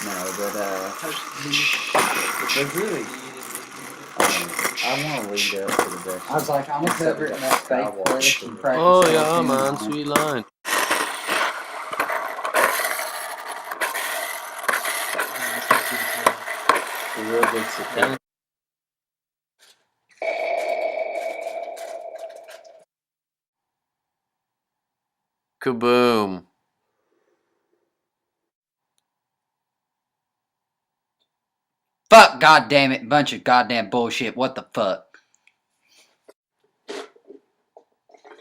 No, but there's really. I want to lead up to the best. I was like, I'm gonna cover it in that fake flesh and practice. Oh yeah, man, sweet line. The real good support. Kaboom. Fuck, goddamn it, bunch of goddamn bullshit. What the fuck?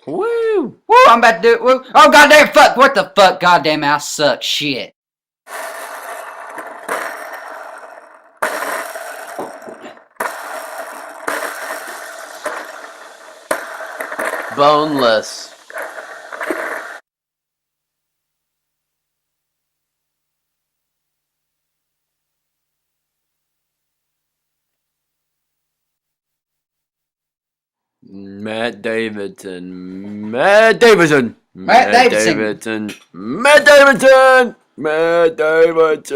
Woo! Woo, I'm about to do it. Woo. Oh, goddamn fuck. What the fuck? Goddamn, I suck shit. Boneless. Matt Davidson. Matt Davidson. Matt Davidson. Davidson. Matt Davidson. Matt Davidson.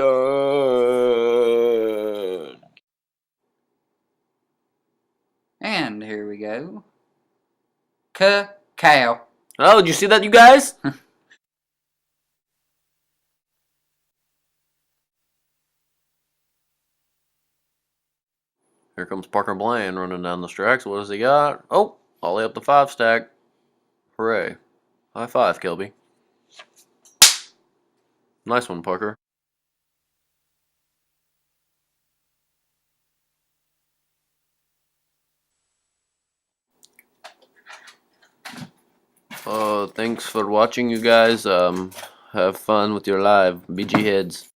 And here we go. Cacao. Oh, did you see that, you guys? Here comes Parker Bland running down the stacks. What does he got? Oh, all the way up the 5 stack. Hooray. High five, Kelby. Nice one, Parker. Thanks for watching, you guys. Have fun with your live BGHeads.